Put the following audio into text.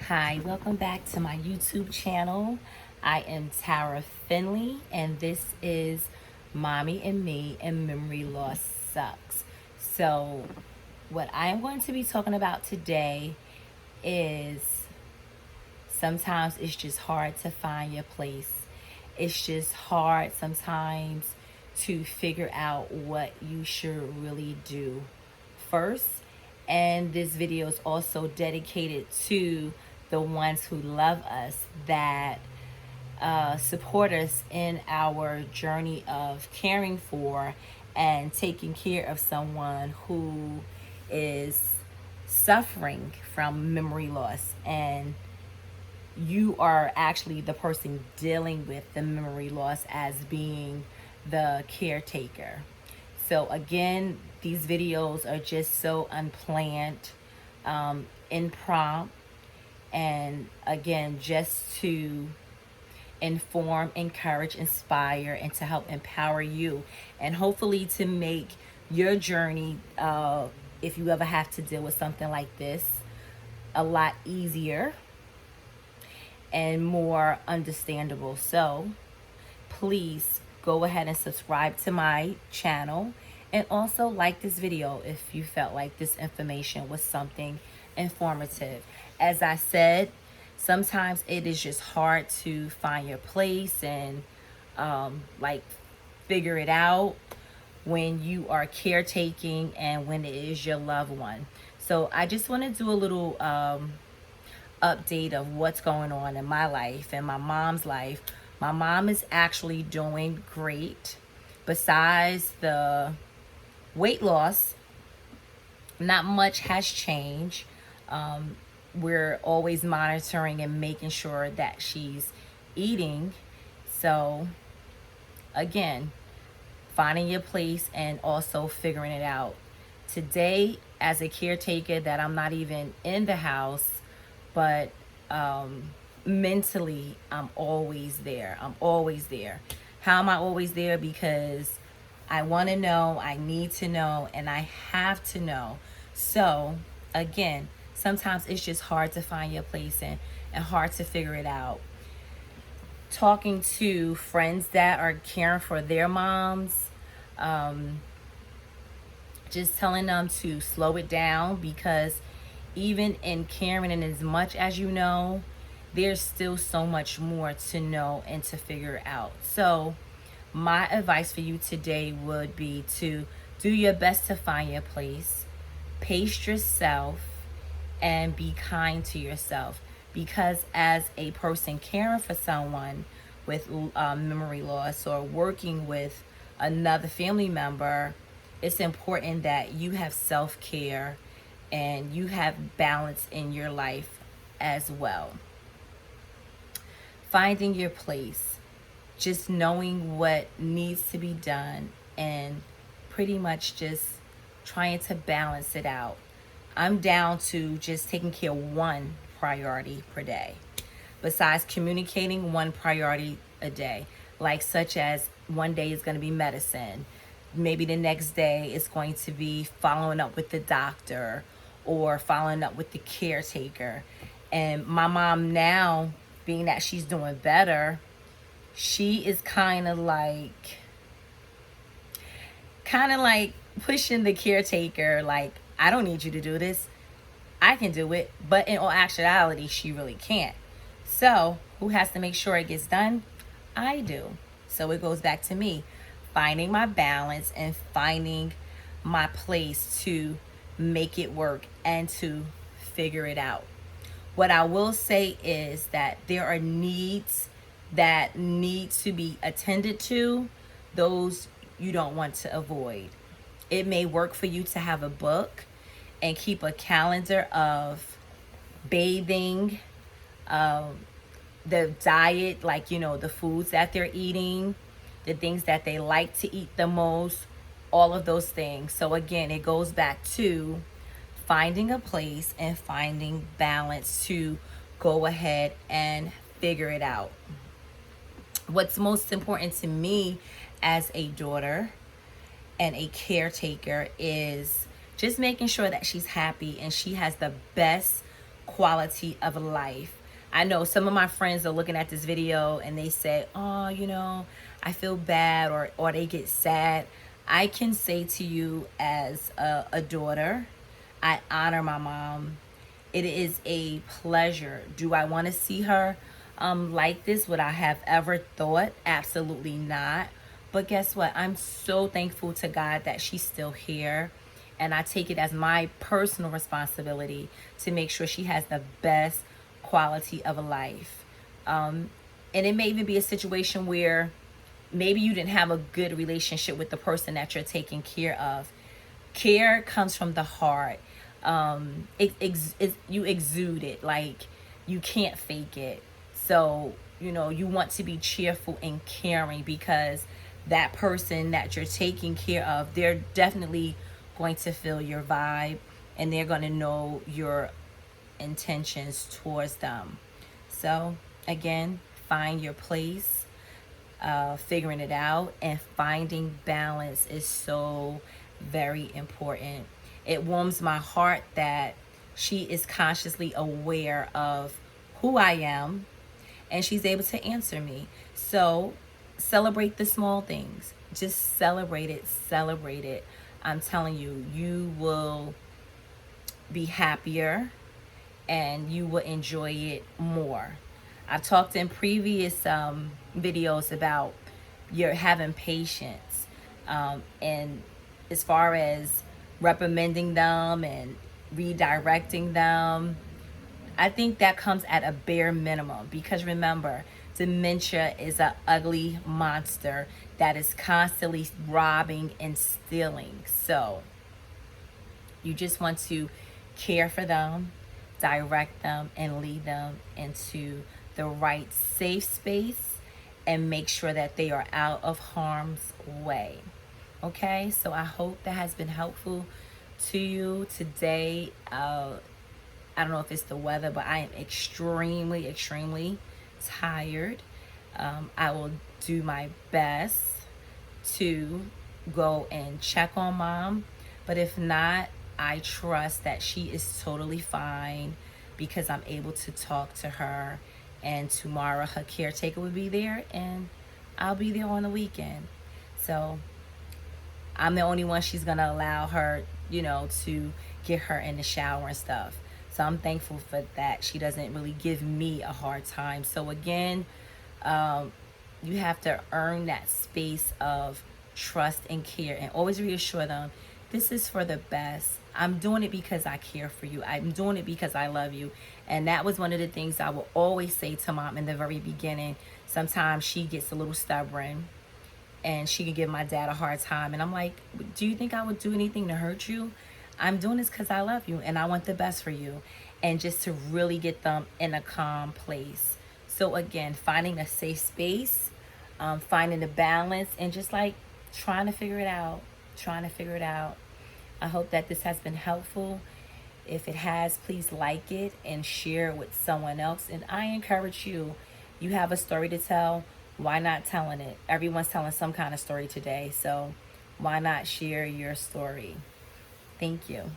Hi, welcome back to my YouTube channel. I am Tara Finley, and this is Mommy and Me and Memory Loss Sucks. So, what I am going to be talking about today is sometimes it's just hard to find your place. It's just hard sometimes to figure out what you should really do first. And this video is also dedicated to the ones who love us, that support us in our journey of caring for and taking care of someone who is suffering from memory loss, and you are actually the person dealing with the memory loss as being the caretaker. So again, these videos are just so unplanned, impromptu, and again, just to inform, encourage, inspire, and to help empower you, and hopefully to make your journey, if you ever have to deal with something like this, a lot easier and more understandable. So please go ahead and subscribe to my channel, and also like this video if you felt like this information was something informative. As I said, sometimes it is just hard to find your place and like figure it out when you are caretaking and when it is your loved one. So I just want to do a little update of what's going on in my life and my mom's life. My mom is actually doing great. Besides the weight loss, not much has changed. We're always monitoring and making sure that she's eating. So, again, finding your place and also figuring it out. Today, as a caretaker, that I'm not even in the house, but mentally, I'm always there. I'm always there. How am I always there? Because I want to know, I need to know, and I have to know. So, again, sometimes it's just hard to find your place and hard to figure it out. Talking to friends that are caring for their moms, just telling them to slow it down, because even in caring and as much as you know, there's still so much more to know and to figure out. So my advice for you today would be to do your best to find your place, pace yourself, and be kind to yourself, because as a person caring for someone with memory loss or working with another family member, it's important that you have self-care and you have balance in your life as well. Finding your place, just knowing what needs to be done, and pretty much just trying to balance it out. I'm down to just taking care of one priority per day, besides communicating one priority a day, like such as one day is going to be medicine, maybe the next day is going to be following up with the doctor or following up with the caretaker. And my mom now, being that she's doing better, she is kind of like pushing the caretaker, like, I don't need you to do this, I can do it. But in all actuality, she really can't. So who has to make sure it gets done? I do. So it goes back to me finding my balance and finding my place to make it work and to figure it out. What I will say is that there are needs that need to be attended to. Those you don't want to avoid. It may work for you to have a book and keep a calendar of bathing, the diet, like, the foods that they're eating, the things that they like to eat the most, all of those things. So again, it goes back to finding a place and finding balance to go ahead and figure it out. What's most important to me as a daughter and a caretaker is just making sure that she's happy and she has the best quality of life. I know some of my friends are looking at this video and they say, oh, I feel bad, or they get sad. I can say to you as a daughter, I honor my mom. It is a pleasure. Do I want to see her like this? Would I have ever thought? Absolutely not. But guess what? I'm so thankful to God that she's still here. And I take it as my personal responsibility to make sure she has the best quality of life. And it may even be a situation where maybe you didn't have a good relationship with the person that you're taking care of. Care comes from the heart. You exude it, like you can't fake it. So you want to be cheerful and caring, because that person that you're taking care of, they're definitely going to feel your vibe, and they're going to know your intentions towards them. So again, find your place. Figuring it out and finding balance is so very important. It warms my heart that she is consciously aware of who I am, and she's able to answer me. So celebrate the small things. Just celebrate it. Celebrate it. I'm telling you, you will be happier and you will enjoy it more. I've talked in previous videos about your having patience, and as far as reprimanding them and redirecting them, I think that comes at a bare minimum, because remember, dementia is an ugly monster that is constantly robbing and stealing. So you just want to care for them, direct them, and lead them into the right safe space, and make sure that they are out of harm's way. Okay, so I hope that has been helpful to you today. I don't know if it's the weather, but I am extremely, extremely tired. I will do my best to go and check on mom, but if not, I trust that she is totally fine, because I'm able to talk to her, and tomorrow her caretaker will be there, and I'll be there on the weekend. So I'm the only one she's gonna allow her, to get her in the shower and stuff. So I'm thankful for that. She doesn't really give me a hard time. So again, you have to earn that space of trust and care, and always reassure them, this is for the best. I'm doing it because I care for you. I'm doing it because I love you. And that was one of the things I will always say to mom in the very beginning. Sometimes she gets a little stubborn and she can give my dad a hard time. And I'm like, do you think I would do anything to hurt you? I'm doing this because I love you and I want the best for you. And just to really get them in a calm place. So again, finding a safe space, finding the balance, and just like trying to figure it out. I hope that this has been helpful. If it has, please like it and share it with someone else. And I encourage you, you have a story to tell, why not telling it? Everyone's telling some kind of story today, so why not share your story? Thank you.